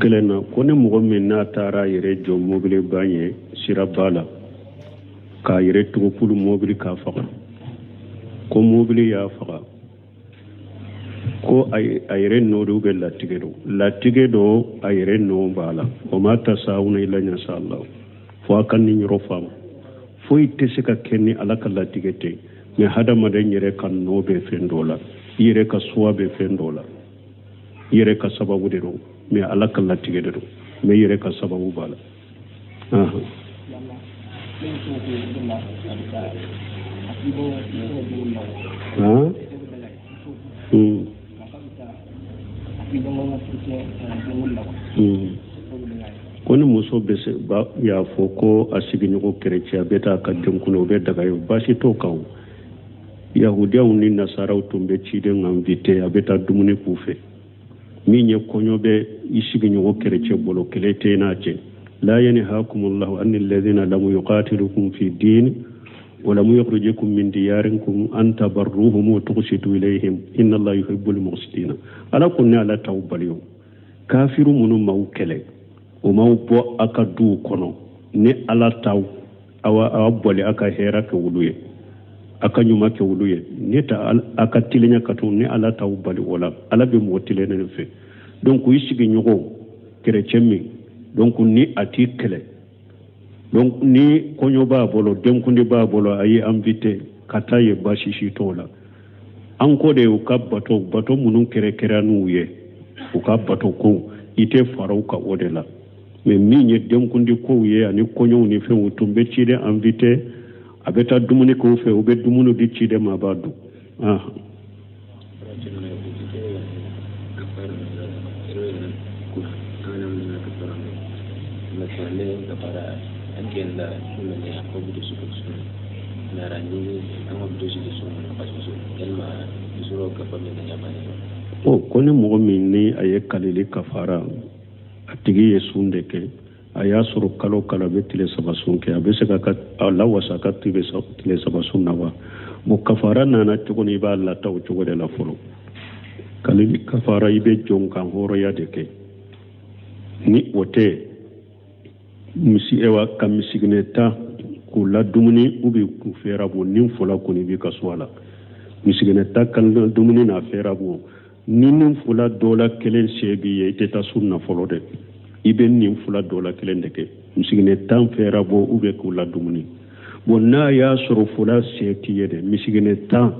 kelena kone mogo min na tara yere jo mobile banye sira bala ka yere tugo pulu mobile ka faga ko mobile ya faga ko ayere no do be latige do ayere no bala o mata sauna ila nya sallahu fo kan ni ro fam fo itte se ka kenni alaka latige te me hada maden yere kan no be fendola yere ka suwa be fendola yere ka sababu de do me alaka latige de do me yere ka sababu bala koni muso be se ba ya foko asigi nyugo kerecia beta ka denkuno be daga yo basi to kaw yahudiya ni nasara utumbe chide ngamvite abeta dumuni kufe minye konyobe isigi nyugo kerecia bolo kelete nache la yanhaakumullahu anil ladhina lam yuqatilukum fi din wa lam yukhrijukum min diyarikum an tabarruhum wa tuqsitu ilayhim inna allaha yuhibbul muqsitina ala kunna ala tawbaliyo kafiru munu mawkele o mawbo aka du kono ni ala taw awa bole aka hera ke wuluye aka nyuma ke wuluye ni ta aka tilenya kato ni ala taw bali wala ala be motile ne fe donc yisigi nyugo chrétien mi donc ni ati kele donc ni konyo ba bolo denkundi ba bolo ayi invité kataye bashishi tola anko de ukabato munun kere nuye ukabato ko ite farauka odela me minye denkundi ko ye ani konyo ni fe utumbe chide invité abeta dumuni ko fe ube dumunu di chide mabadu kone mogo min ni aye kalili kafara atigi ye sunde ke aya soro kalo be tile saba sunke abe se ka Allah wasa ka tile saba sunna wa mo kafara nana tugoni ba Allah taw tugo de la folo kalili kafara ibe jonka horo ya de ke ni wote misi ewa kamisigneta ku la dumuni ubi ku fera bo nin fola ko ni bi kaswala misigneta kan dumuni na fera bo nin fola dola kelen shebi ye teta sunna folo de ibe nin fola dola kelen de ke misigneta fera bo ube ku la dumuni bo na ya soro fola setiye de misigneta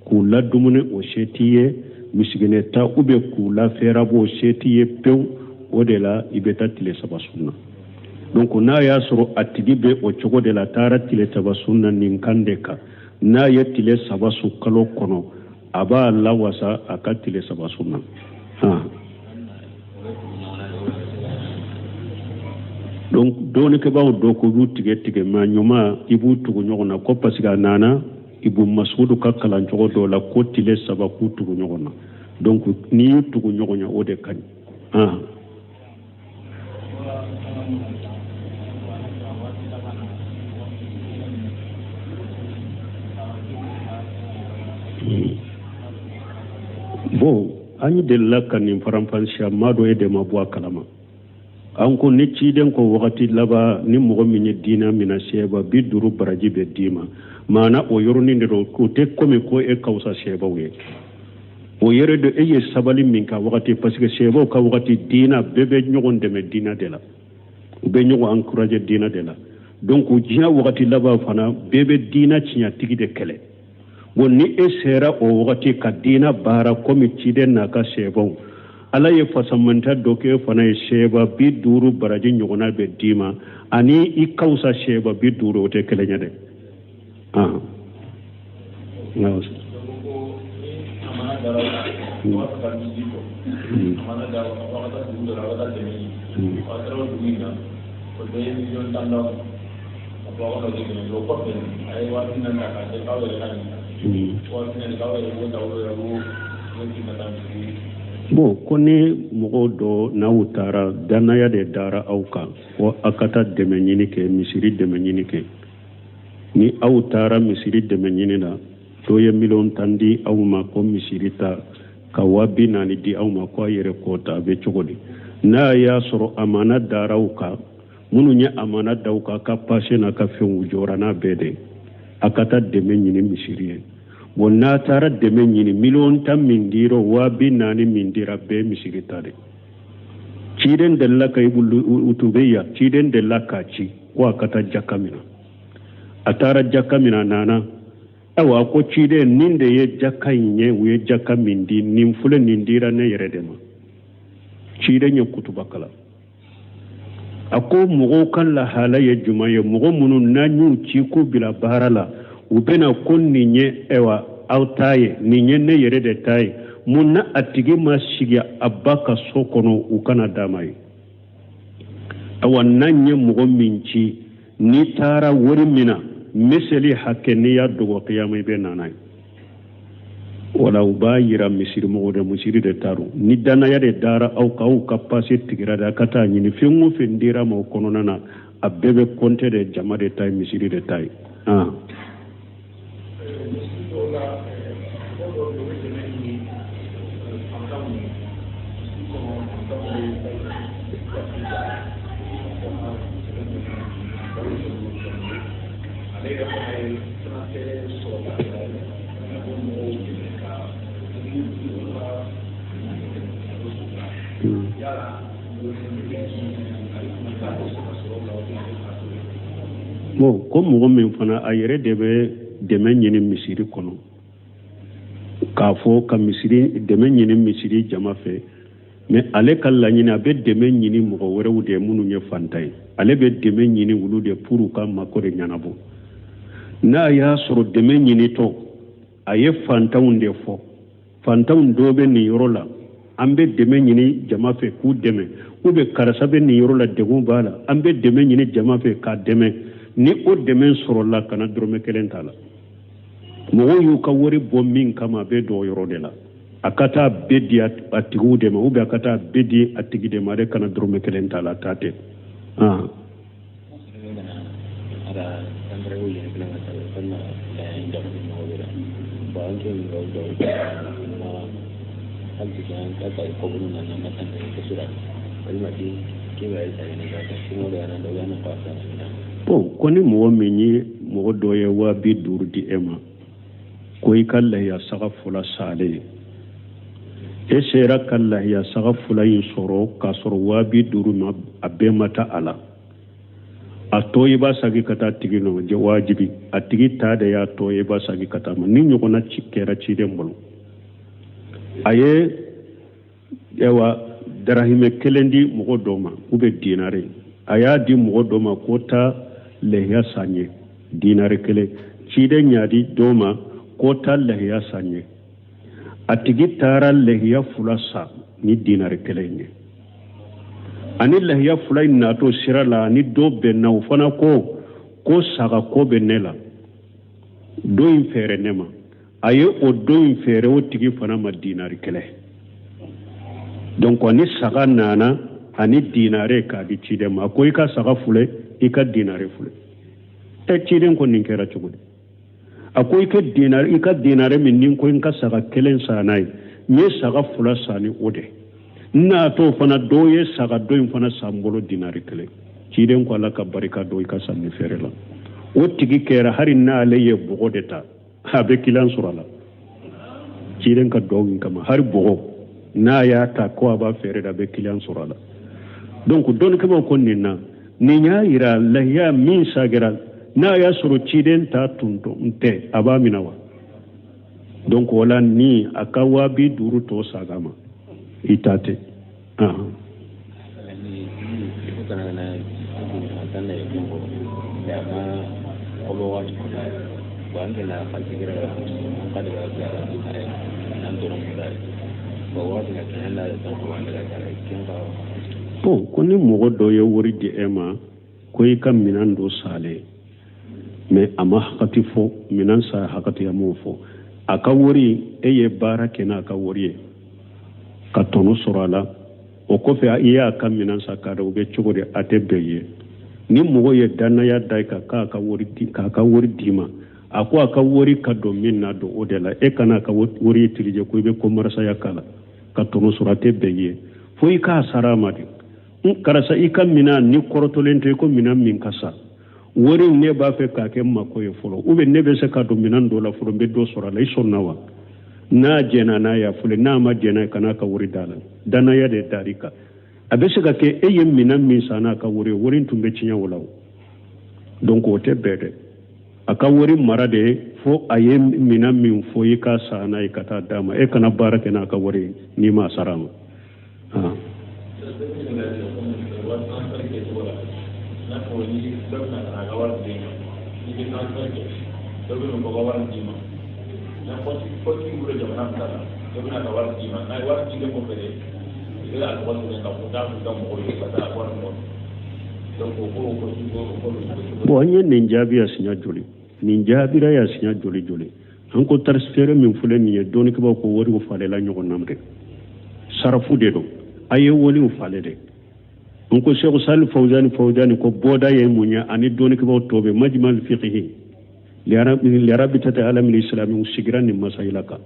ku la dumuni o setiye misigneta ube ku la fera bo setiye pew odela ibeta tile saba sunna donc na ya soro atigi be o cogo de la tara tile saba sunna nin kandeka na ya tile saba su kalo kono aba la wasa aka tile saba sunna donc doni ke bawo do ko tige ma nyoma ibu tugu nyogona ko pasiga nana ibu masudu ka kala cogo do la ko tile saba ku tugu nyogona donc ni tugu nyogonya o de kan bon ani della kanin faranfansha mado e de mabwa kalama anko ne ciden ko wakati laba ni mogo minye dina mina sheba biduru baraji be dima mana o yoroni ndo ko te komi ko e kausa sheba we o yere de eye sabali minka wakati parce que sheba ka wakati dina bebe nyogon de me dina dela be nyogo encourager dina dela donc jiya wakati laba fana bebe dina cinya tigi de kele woni esera o wakati kadina bara komiti de naka shebon ala ye fasamanta doke fana sheba biduru baraji nyogona be dima ani ikausa sheba biduru o te kelenya de naos bon koni mogo do na utara danaya de dara auka o akata deme nyini ke misiri deme nyini ke ni autara misiri deme nyini na to ye milon tandi au ma ko misiri ta kawabi nani di au ma ko yere kota be chogodi n'a y'a sɔrɔ amana daraw kan minnu ye amana daw kan ka passé n'a ka fɛnw jɔra n'a bɛɛ de a ka taa dɛmɛ ɲini misiri ye bon n'a taara dɛmɛ ɲini 1,10 min dira 40,000 min dira bɛɛ misiri ta de ciden delila ka utubeya ciden delila ka ci ko a ka taa jaka mina a taara jaka mina nana awa ko ciden nin de ye jaka in ye u ye jaka min di nin filɛ nin dira ne yɛrɛ de ma ciden ye kutuba kala a ko mɔgɔw ka lahala ye juma ye mɔgɔ minnu n'an y'u ci ko bila baara la u bɛna ko nin ye aw ta ye nin ye ne yɛrɛ de ta ye mun na a tigi ma sigi a ba ka so kɔnɔ u kana d'a ma ye awa n'an ye mɔgɔ min ci n'i taara wari min na miseli hakɛ n'i y'a dogo kiyama i bɛ nana ye wala u b'a yira misirimɔgɔ de misiri de taru ni danaya de dara aw ka aw ka passé tigira de a ka taa ɲini fɛn o fɛn dira ma o kɔnɔna na a bɛɛ bɛ compter de jama de ta ye misiri de ta ye bon ko mɔgɔ min fana a yɛrɛ de bɛ dɛmɛ ɲini misiri kɔnɔ k'a fɔ ka misiri dɛmɛ ɲini misiri jama fɛ mais ale ka laɲini a bɛ dɛmɛ ɲini mɔgɔ wɛrɛw de minnu ye fantan ye ale bɛ dɛmɛ ɲini olu de pour u ka mako de ɲɛnabɔ n'a y'a sɔrɔ dɛmɛ ɲinitɔ a ye fantanw de fɔ fantanw dɔw bɛ nin yɔrɔ la an bɛ dɛmɛ ɲini jama fɛ k'u dɛmɛ ou bien karisa bɛ nin yɔrɔ la degun b'a la an bɛ dɛmɛ ɲini jama fɛ k'a dɛmɛ ni o dɛmɛ sɔrɔla kana dɔrɔmɛ kelen t'a la mɔgɔw y'u ka wari bɔ min kama a bɛ dɔw yɔrɔ de la a ka taa bɛɛ di a tigiw de ma ou bien a ka taa bɛɛ di a tigi de ma ale kana dɔrɔmɛ kelen t'a la taa tɛ bon ko ni mɔgɔ min ye mɔgɔ dɔ ye 50,000 di e ma ko i ka lahiya saga 2 salen e sera ka lahiya saga 2 in sɔrɔ k'a sɔrɔ 50,000 ma a bɛɛ ma taa a la a tɔ i b'a sagi ka taa tigi nɔ wajibi a tigi ta de y'a tɔ i b'a sagi ka taa ma ni ɲɔgɔnna ci kɛra ciden bolo a ye darahimɛ 1 di mɔgɔ dɔ ma ou bien dinare a y'a di mɔgɔ dɔ ma ko taa lahiya san ye dinare 1 ciden y'a di dɔ ma ko taa lahiya san ye a tigi taara lahiya 2 sa ni dinare 1 ye ani lahiya 2 in natɔ sira la ani dɔ bɛnna o fana ko saga ko bɛ ne la dɔ in fɛɛrɛ ne ma a ye o dɔ in fɛɛrɛ o tigi fana ma dinare 1 donc ani saga nana ani dinare k'a di ciden ma ko i ka saga filɛ i ka dinare filɛ ciden ko nin kɛra cogo di a ko i ka dinare min ni ko i ka saga 1 san n'a ye n ye saga 2 san ni o de n'a t'o fana dɔw ye saga dɔ in fana san bolo dinare 1 ciden ko ala ka barika dɔ i ka sanni feere la o tigi kɛra hari n'ale ye bɔgɔ de ta a bɛ kiliyan sɔrɔ a la ciden ka dɔw in kama hari bɔgɔ n'a y'a ta ko a b'a feere da a bɛ kiliyan sɔrɔ a la donc dɔnnikɛbaw ko nin na nin y'a yira lahiya min sagera n'a y'a sɔrɔ ciden ta tun tɛ a b'a minɛ wa donc wala ni a ka 50,000 tɔ saga ma i ta tɛ bon ko ni mɔgɔ dɔ ye wari di e ma ko i ka minan dɔ salen mais a ma hakati fɔ minan sa hakati a m'o fɔ a ka wari e ye baara kɛ n'a ka wari ye ka tɔnɔ sɔrɔ a la o kɔfɛ i y'a ka minan sa k'a da o bɛ cogo di a tɛ bɛn ye ni mɔgɔ ye danaya da i kan k'a ka wari d'i ma a ko a ka wari ka don min na don o de la e kana a ka wari utilisé ko i bɛ ko marasaya k'a la ka tɔnɔ sɔrɔ a tɛ bɛn ye fo i ka sarama de karasa i ka mina ni kɔrɔtɔlen to i ko minan min ka sa wari ne b'a fɛ k'a kɛ mako ye fɔlɔ ne bɛ se ka don minan dɔ la fɔlɔ n bɛ dɔ sɔrɔ a la i sɔnna wa n'a jɛna n'a y'a fɔle n'a ma jɛna kana ka wari d'a la danaya de dar'i kan a bɛ se ka kɛ e ye minan min san n'a ka wari wari tun bɛ tiɲɛ o la donc o tɛ bɛɛ dɛ a ka wari mara de fo a ye minan min fɔ i ka san n'a ye ka taa d'a ma e kana baara kɛ n'a ka wari n'i ma sara a ma bon an ye nin jaabi a siɲɛ joli nin jaabira y'a siɲɛ joli joli an ko transfert min filɛ nin ye dɔɔnikɛbaw ko wariw falela ɲɔgɔn na de sarafu de don a ye wariw fale de an ko Sheikh Salih Fawzani ko bɔda ye mun ye ani dɔɔnikɛbaw tɔ bɛ majmal fiqhi lirabitati alamil islami sigira nin masayila kan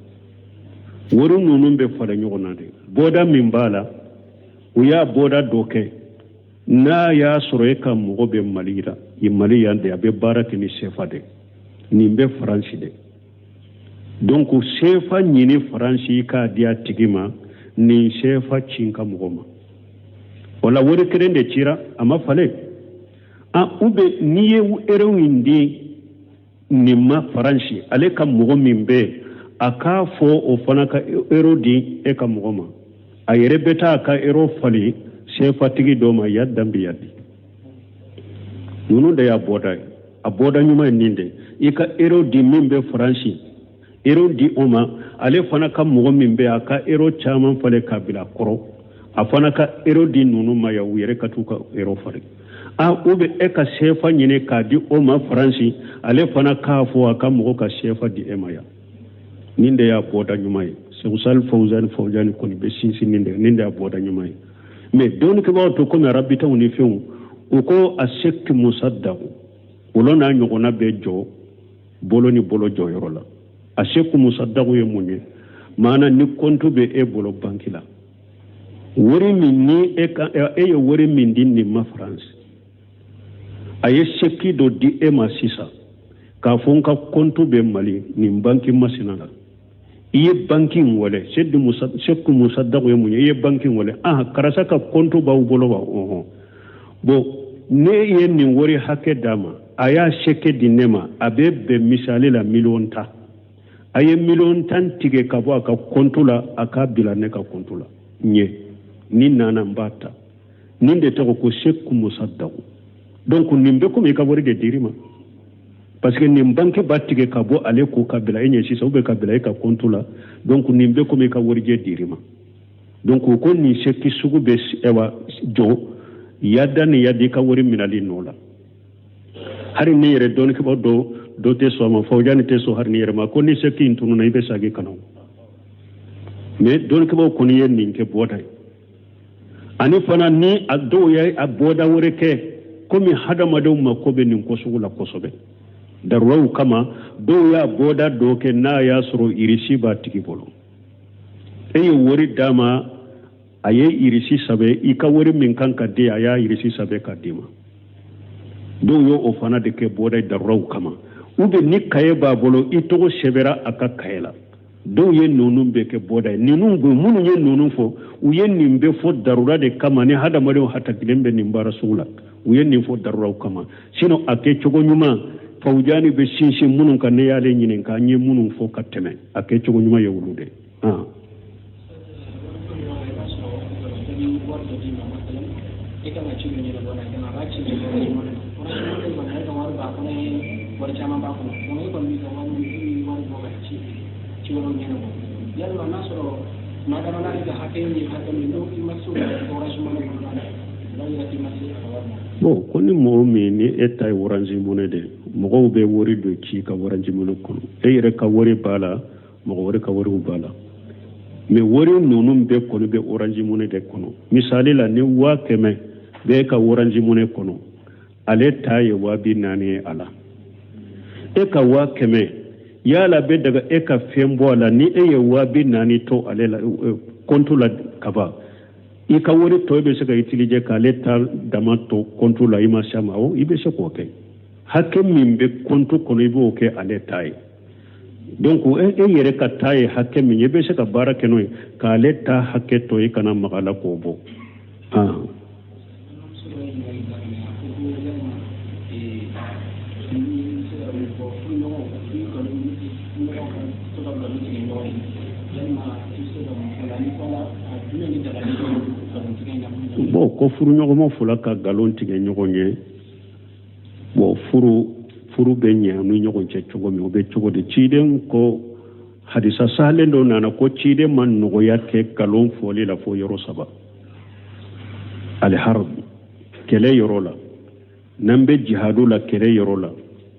wari ninnu bɛ fale ɲɔgɔn na de bɔda min b'a la u y'a bɔda dɔ kɛ n'a y'a sɔrɔ e ka mɔgɔ bɛ Mali la i Mali yan de a bɛ baara kɛ ni CFA de nin bɛ Faransi de donc CFA ɲini Faransi k'a di a tigi ma nin CFA ci ka mɔgɔ ma wala wari kelen de cira a ma fale ube n'i ye euro in di nin ma Faransi ale ka mɔgɔ min bɛ a k'a fɔ o fana ka euro di e ka mɔgɔ ma a yɛrɛ bɛ taa a ka euro fali CFA tigi dɔ ma ya danbi yadi ninnu de y'a bɔda ye a bɔda ɲuman ye nin de i ka euro di min bɛ Faransi euro di o ma ale fana ka mɔgɔ min bɛ a ka euro caman fale k'a bila kɔrɔ a fana ka euro di ninnu ma ya u yɛrɛ ka t'u ka euro fali ube e ka CFA ɲini k'a di o ma Faransi ale fana k'a fɔ a ka mɔgɔ ka CFA di e ma ya nin de y'a bɔda ɲuman ye Sheikh Salih Fawzani kɔni bɛ sinsin nin de y'a bɔda ɲuman ye mais dɔɔnikɛbaw to komi arabitaw ni fɛnw u ko a Sheikh Musaddaku olu n'a ɲɔgɔnna bɛ jɔ bolo ni bolo jɔyɔrɔ la a Sheikh Musaddaku ye mun ye maana ni compte bɛ e bolo banki la wari min ni e ye wari min di nin ma France a ye chèque dɔ di e ma sisan k'a fɔ n ka compte bɛ Mali nin banki masina la i ye banki in wele Sheikh Musaddaku ye mun ye i ye banki in wele karasa ka compte b'aw bolo wa bon ne ye nin wari hakɛ d'a ma a y'a chèque di ne ma a bɛ bɛn misali la 1,10 a ye 10 tigɛ ka bɔ a ka compte la a k'a bila ne ka compte la ɲɛ ni nana n b'a ta nin de tɔgɔ ko Sheikh Musaddaku donc nin bɛ komi i ka wari de dir'i ma parce que nin banque b'a tigɛ ka bɔ ale ko ka bila e ɲɛ sisan ou ka bila e ka compte la donc nin bɛ komi i ka warijɛ dir'i ma donc u ko nin chèque sugu bɛ jɔ yada ni yadi ka wari minali nɔ la hari ne yɛrɛ dɔɔnikɛbaw dɔ tɛ sɔn a ma Fawzani tɛ sɔn hari ne yɛrɛ ma ko ni chèque in tununa i bɛ sagi kana mais dɔɔnikɛbaw kɔni ye nin kɛ bɔda ye ani fana ni a dɔw ye a bɔda wɛrɛ kɛ komi hadamadenw ma ko bɛ nin ko sugu la kosɛbɛ daruraw kama dɔw y'a bɔda dɔ kɛ n'a y'a sɔrɔ irisi b'a tigi bolo e ye wari d'a ma a ye irisi sɛbɛn i ka wari min kan ka di a y'a irisi sɛbɛn ka di ma dɔw ye o fana de kɛ bɔda ye daruraw kama ni kaye b'a bolo i tɔgɔ sɛbɛnra a ka kaye la dɔw ye ninnu bɛ kɛ bɔda ye minnu ye ninnu fɔ u ye nin bɛ fɔ darura de kama ni hadamadenw hatakilen bɛ nin baara sugu la u ye nin fɔ daruraw kama sinon a kɛ cogo ɲuman Fawzani bɛ sinsin minnu kan ne y'ale ɲininka an ye minnu fɔ ka tɛmɛ a kɛ cogo ɲuman ye olu de bon ko ni mɔgɔ min ni e ta ye Orange Money de mɔgɔw bɛ wari dɔ ci ka Orange Money kɔnɔ e yɛrɛ ka wari b'a la mɔgɔ wɛrɛ ka wariw b'a la mais wari ninnu bɛɛ kɔni bɛ Orange Money de kɔnɔ misali la ni 100,000 bɛ ka Orange Money kɔnɔ ale ta ye 40,000 ye a la e ka 100,000 yala bɛ daga e ka fɛn bɔ a la ni e ye 40,000 to ale la compte la kaba i ka wari to be se ka utiliser k'ale ta dama to compte la i ma se ma o i bɛ se k'o kɛ hakɛ min bɛ compte kɔnɔ i b'o kɛ ale ta ye donc e yɛrɛ ka ta ye hakɛ min ye i bɛ se ka baara kɛ n'o ye k'ale ta hakɛ to i kana maga la k'o bɔ bon ko furu ɲɔgɔnma fila ka nkalon tigɛ ɲɔgɔn ye bon furu bɛ ɲɛ ni ɲɔgɔn cɛ cogo min o bɛ cogo di ciden ko hadisa sahalen dɔ nana ko ciden ma nɔgɔya kɛ nkalon fɔli la fo yɔrɔ 3 aliharb kɛlɛ yɔrɔ la n'an bɛ jihadu la kɛlɛ yɔrɔ la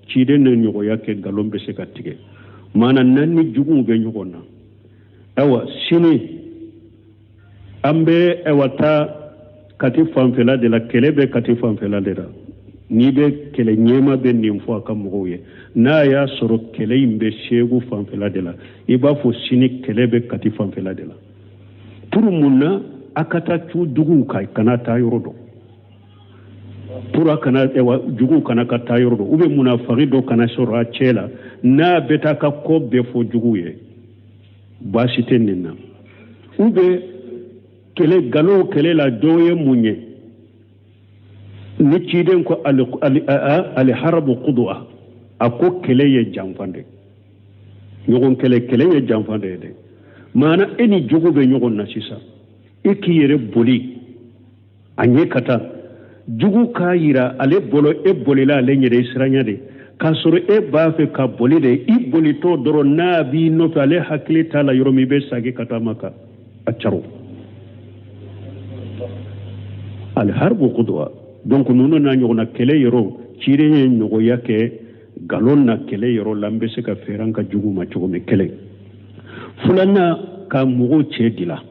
ciden na nɔgɔya kɛ nkalon bɛ se ka tigɛ maana n'an ni juguw bɛ ɲɔgɔn na awa sini an bɛ taa kati fanfɛla de la kɛlɛ bɛ kati fanfɛla de la n'i bɛ kɛlɛ ɲɛma bɛ nin fɔ a ka mɔgɔw ye n'a y'a sɔrɔ kɛlɛ in bɛ segu fanfɛla de la i b'a fɔ sini kɛlɛ bɛ kati fanfɛla de la pour mun na a ka taa cu juguw kan kana taa yɔrɔ dɔn pour a kana juguw kana ka taa yɔrɔ dɔn ou bien munafaki dɔ kana sɔrɔ a cɛ la n'a bɛ taa ka ko bɛɛ fɔ juguw ye baasi tɛ nin na ou bien kɛlɛ galon kɛlɛ la dɔ ye mun ye ni ciden ko aliharabu qudwa a ko kɛlɛ ye janfa de ɲɔgɔn kɛlɛ ye janfa de ye dɛ maana e ni jugu bɛ ɲɔgɔn na sisan e k'i yɛrɛ boli a ɲɛ ka taa jugu k'a yira ale bolo e bolila ale ɲɛrɛ siranya de k'a sɔrɔ e b'a fɛ ka boli de i bolitɔ dɔrɔn n'a b'i nɔfɛ ale hakili t'a la yɔrɔ min i bɛ sagi ka taa ma ka a caro alharbu qudwa donc nunu na ɲɔgɔnna kɛlɛ yɔrɔ ciden ye ɲɔgɔnya kɛ galon na kɛlɛ yɔrɔ la n bɛ se ka fɛɛrɛ ka jugu ma cogo min kɛlɛ filanan ka mɔgɔw cɛ dila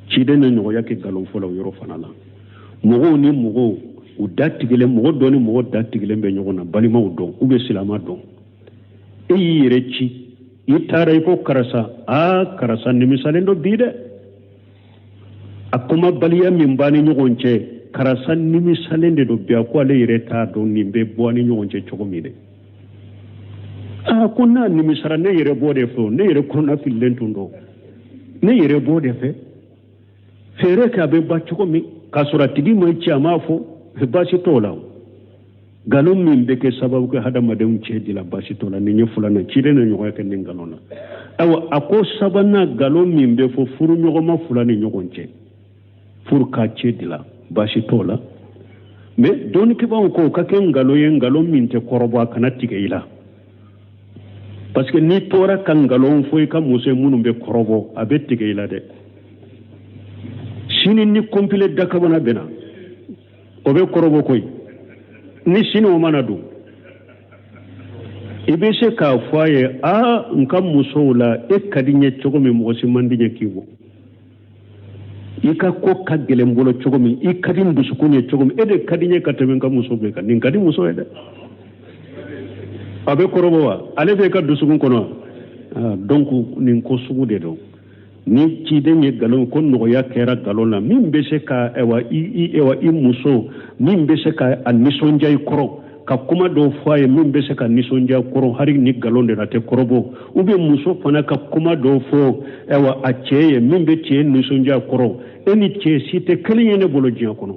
ciden na ɲɔgɔnya kɛ galon fɔlɔ yɔrɔ fana la mɔgɔw ni mɔgɔw u da tigilen mɔgɔ dɔ ni mɔgɔ da tigilen bɛ ɲɔgɔn na balimaw dɔn u bɛ silama dɔn e y'i yɛrɛ ci i taara i ko karasa nimisalen dɔ bi dɛ a kumabaliya min b'a ni ɲɔgɔn cɛ karasa nimisalen de don bi a ko ale yɛrɛ t'a dɔn nin bɛ bɔ ni ɲɔgɔn cɛ cogo min dɛ ko n'a nimisara ne yɛrɛ bɔ de fɛ ne yɛrɛ kɔnɔna fililen tun don ne yɛrɛ bɔ de fɛ fɛɛrɛ kɛ a bɛ ba cogo min k'a sɔrɔ a tigi ma ci a m'a fɔ baasi t'o la nkalon min bɛ kɛ sababu kɛ hadamadenw cɛ di la baasi t'o la nin ye filanan ciden na ɲɔgɔnya kɛ nin nkalon na awa a ko sabanan nkalon min bɛ fɔ furu ɲɔgɔnma fila ni ɲɔgɔn cɛ furu k'a cɛ di la baasi t'o la mais dɔnnikɛbaw ko ka kɛ nkalon ye nkalon min tɛ kɔrɔbɔ a kana tigɛ i la parce que n'i tora ka nkalon fɔ i ka muso minnu bɛ kɔrɔbɔ a bɛ tigɛ i la dɛ sini ni complet dakabana bɛna o bɛ kɔrɔbɔ koyi ni sini o mana don i bɛ se k'a fɔ a ye n ka musow la e ka di n ye cogo min mɔgɔ si man di n ye k'i bɔ i ka ko ka gɛlɛn bolo cogo min i ka di n dusukun ye cogo min e de ka di n ye ka tɛmɛ n ka muso bɛɛ kan nin ka di muso ye dɛ a bɛ kɔrɔbɔ wa ale bɛ ka dusukun kɔnɔ donc nin ko sugu de don ni ciden ye nkalon ko nɔgɔya kɛra nkalon na min bɛ se ka i muso min bɛ se ka a nisɔndiya i kɔrɔ ka kuma dɔw fɔ a ye min bɛ se ka nisɔndiya kɔrɔ hali ni nkalon de la tɛ kɔrɔbɔ ou bien muso fana ka kuma dɔw fɔ a cɛ ye min bɛ cɛ nisɔndiya kɔrɔ e ni cɛ si tɛ kelen ye ne bolo diɲɛ kɔnɔ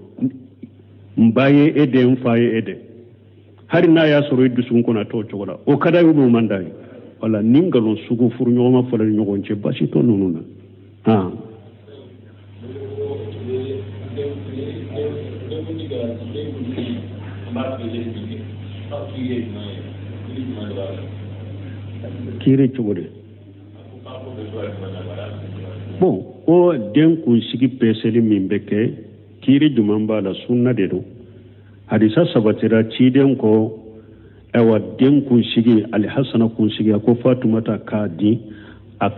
n ba ye e de n fa ye e de hali n'a y'a sɔrɔ i dusukun kɔnɔ a t'o cogo la o ka d'a ye o man d'a ye wala ni nkalon sugu furu ɲɔgɔnma fɔlɔ ni ɲɔgɔn cɛ baasi t'o ninnu na kiiri cogo de bon o den kunsigi peseli min bɛ kɛ kiiri juman b'a la sunna de don hadisa sabatira ciden ko den kunsigi alihasana kunsigi a ko fatumata k'a di a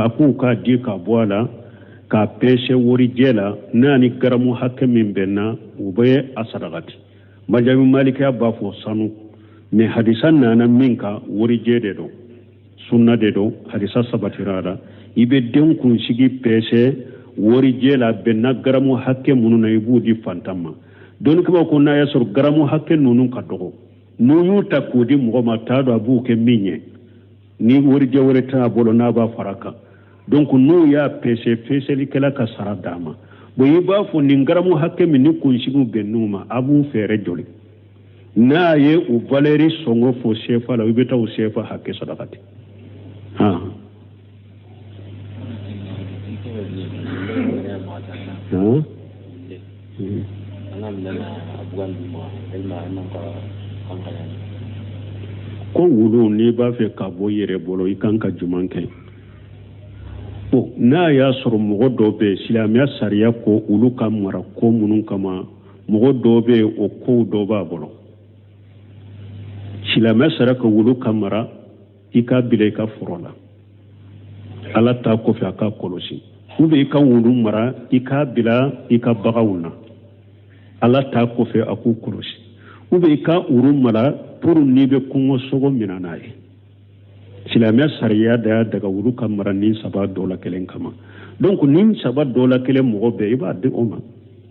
k'u k'a di ka bɔ a la k'a pese warijɛ la n'a ni garamu hakɛ min bɛnna u bɛ a sarakati majabi malikiya b'a fɔ sanu mais hadisa nana min kan warijɛ de don sunna de don hadisa sabatira la i bɛ den kunsigi pese wori jela benna garamu hakke mununa ibudi fantama don ko ko na yasor garamu hakke nunun ka dogo nuyu takudi mo ma tado abuke minye ni wori je wori ta bolo na ba faraka donc nu ya pese likala ka saradama bo yiba fu ni garamu hakke min ni kunshigu benuma abu fere joli na ye u valeri songo fo shefa la ubeta u shefa hakke sadakati ha ko wulu ni ba fe ka bo yere bolo ikanka jumanke bo na ya soro mogo dobe silamiya sariya ko ulu ka mara ko munun kama mogo dobe o ko doba bolo silamiya sariya ko wulu ka mara ika bile ka forola ala ta ko fe aka kolosi ube ika wulu mara ika bila ika bagawuna ala ta ko fe aku kolosi ube ika uru mara puru nibe kungo sogo minanaye silamiya sariya da daga wulu ka mara nin saba dola kelen kama donc nin saba dola kelen mogo be iba de oma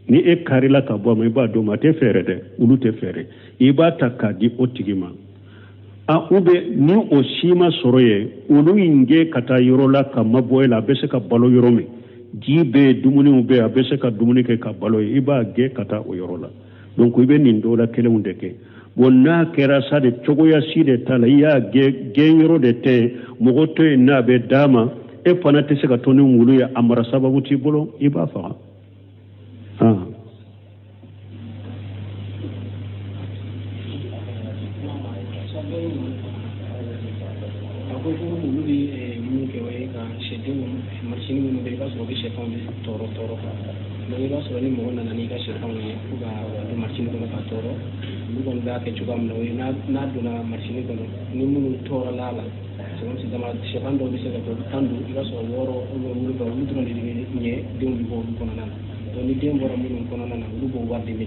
ni e karila ka bo ma iba do ma te fere de ulu te fere iba takka di otigima a ube ni o shima soroye ulu inge kata yorola ka maboyla bese ka balo yorome jibe dumuni ube abese ka dumuni ke ka balo iba ge kata o yorola donc ibe nin dola kelen undeke wonna kera sade cogoya side tala ya genyoro de te mogoto na be dama e fana te se ka toni ngulu ya amara sababu ti bolo iba fa bukan da ke juga melalui naduna marsini kono ni munu tora lala sebab si dama sepan do bisa ka tandu ila so woro wulu do wulu do ni nye dem bo kono nana to ni dem woro munu kono nana wulu bo warde ni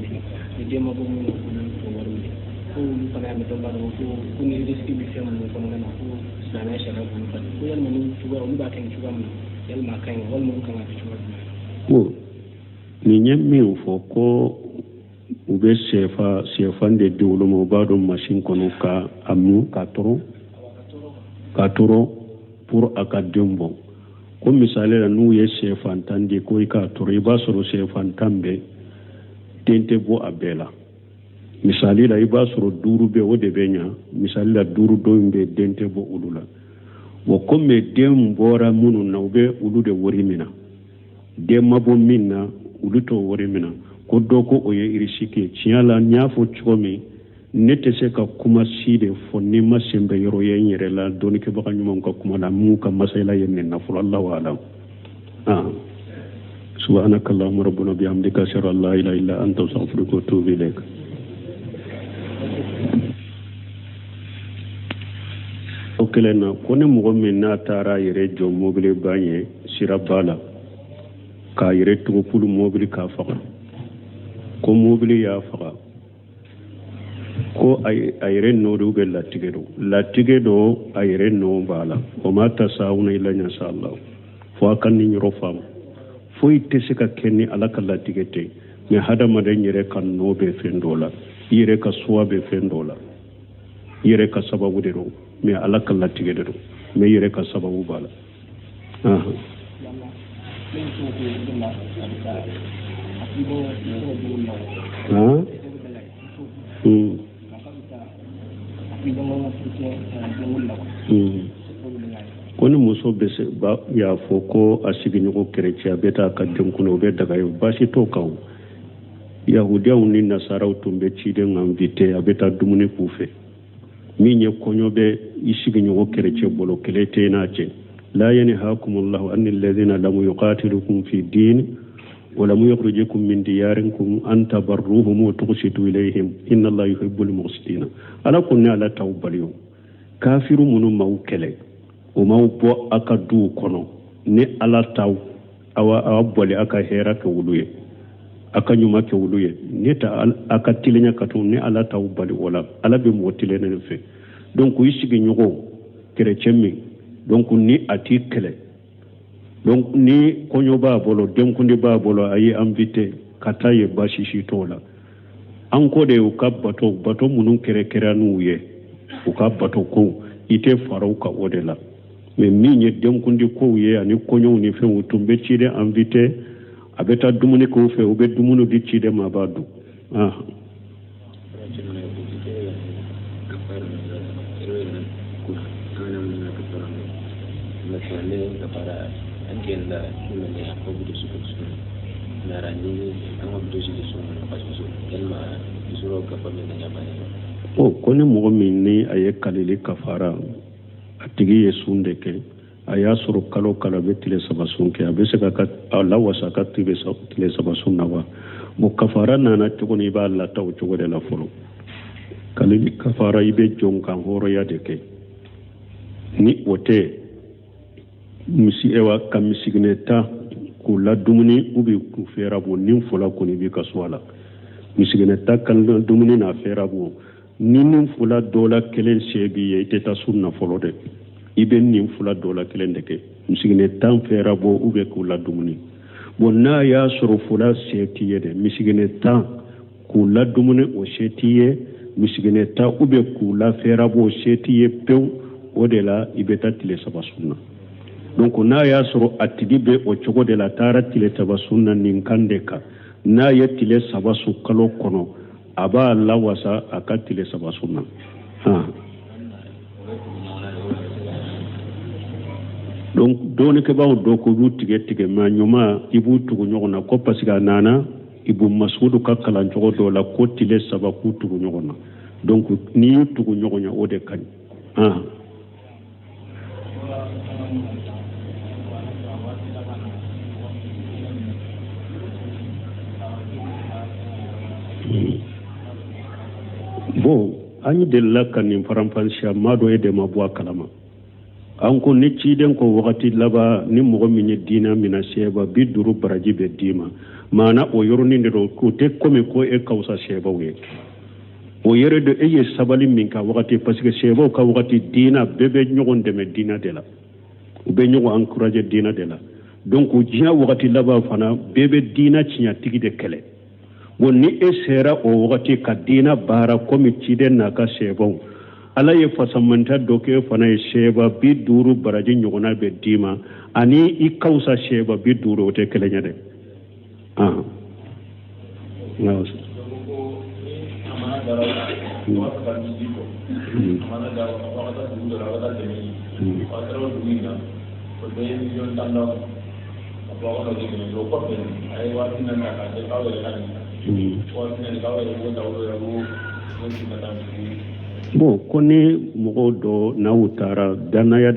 dem bo munu ko woro ni ko ni pana me to ba do ko ni riski bi fem munu kono nana ko sana shara ko ko yal munu tuwa wulu ba kan juga mun yal ma kan wal munu kan ka juga ko ni nyemmi fo ko ube sefan de diwlo mo bado machine kono ka amu ka toro pour akadembo ko misale la nu ye sefan tandi ko ka toro iba soro sefan tambe tente bo abela misali la iba soro duru be o de benya misali la duru do mbe dente bo ulula wo komme dem bora munu na ube ulu de worimina dem mabo minna ulu to worimina ko doko o ye irisike ciala nyafo chomi nete se ka kuma side fonni masembe yoro ye nyere la doni ke baka nyuma ko kuma la mu ka masala yenne na fu Allah wa alam subhanakallahumma rabbuna bihamdika ashhadu an la ilaha illa anta astaghfiruka wa atubu ilaik okelena kone mo min na tara yere jo mobile banye sirabala ka yere to pulu mobile ka faqa ko mobile ya faqa ko ayre no do be latige do ayre no bala o mata sauna ila nya sallahu fo kan ni rofam fo itte sika kenni alaka latige te me hada maden yere kan no be fendola yere ka suwa be fendola yere ka sababu de do me alaka latige de do me yere ka sababu bala koni muso bese ba ya foko asigi nyugo kerecia beta ka jonkuno be daga yo basi to kaw yahudiya ni nasara utumbe chide ngamvite abeta dumuni kufe minye konyobe isigi nyugo kerecia bolo kelete nache la yanhakumullahu anil ladhina lam yuqatilukum fi din ولم يخرجكم من دياركم أن تبروهم وتقسطوا إليهم إن الله يحب المقسطين ألا كنا على توباليو كافر من موكله وما بو أكدو كنو ني على تاو أو أبولي أكا هيرا كولوية أكا نيوما كولوية نيتا أكا تلنيا كتون ني على توبالي ولا على بموتلين نفي دونك يسيغي نيوغو كريتشمي دونك ني أتي كله donc ni konyo ba bolo denkundi ba bolo ayi invité kata ye bashi shi tola anko de u ka bato munun kere anu ye u ka bato ko ite farau ka odela mais min ye denkundi ko ye ani konyo ni fe utumbe chide invité abeta dumuni ko fe ube dumunu di chide mabadu koni mogo min ni a ye kalili kafara a tigi ye sun de kɛ a y'a sɔrɔ kalo kala bɛ tile saba sun kɛ a bɛ se ka lawasa ka tile saba sun na wa bon kafara nana cogo ni i b'a lata o cogo de la fɔlɔ kalili kafara i bɛ jɔn kan hɔrɔnya de kɛ ni o tɛ ka misiginɛ ta k'u la dumuni u bɛ k'u fɛra bɔ ni fɔla kɔni b'i ka so a la misiginɛ ta kan dumuni n'a fɛra bɔ ni nin fula dɔ la kelen se b'i ye i tɛ taa sun na fɔlɔ dɛ i bɛ nin fula dɔ la kelen de kɛ misiginɛ tan fɛra bɔ u bɛ k'u la dumuni bon n'a y'a sɔrɔ fula se t'i ye dɛ misiginɛ tan k'u la dumuni o se t'i ye misiginɛ tan u bɛ k'u la fɛra bɔ o se t'i ye pewu o de la i bɛ taa tile saba sun na donc n'a y'a sɔrɔ a tigi bɛ o cogo de la taara tile saba sun na nin kan de kan n'a ye tile saba sun kalo kɔnɔ a b'a lawasa a ka tile saba sun na donc dɔɔnikɛbaaw dɔ ko b'u tigɛ maa ɲuman i b'u tugu ɲɔgɔn na ko parce que a nana Ibu Masudu ka kalancogo dɔ la ko tile saba k'u tugu ɲɔgɔn na donc n'i y'u tugu ɲɔgɔn na o de ka ɲi bon an yi delila ka nin faranfasiya maa dɔ ye dɛmɛ bɔ a kalama an ko ni ciden ko wagati laban ni mɔgɔ min ye diina mina sɛba 50 baraji bɛ d'i ma maana o yɔrɔnin de don k'o tɛ komi ko e ka wusa sɛbaw ye o yɛrɛ de e ye sabali min ka wagati parce que sɛbaw ka wagati diina bɛɛ bɛ ɲɔgɔn dɛmɛ diina de la u bɛ ɲɔgɔn encourager diina de la donc diɲɛ wagati laban fana bɛɛ bɛ diina tiɲɛtigi de kɛlɛ bon ni e sera o wagati ka diina baara komi ciden n'a ka sɛbaw ala ye fasamanta dɔ kɛ fana ye sɛba 50 baraji ɲɔgɔnna bɛ d'i ma ani i ka wusa sɛba 50 o tɛ kelen ye dɛ bon ko ni mɔgɔw dɔ n'aw taara danaya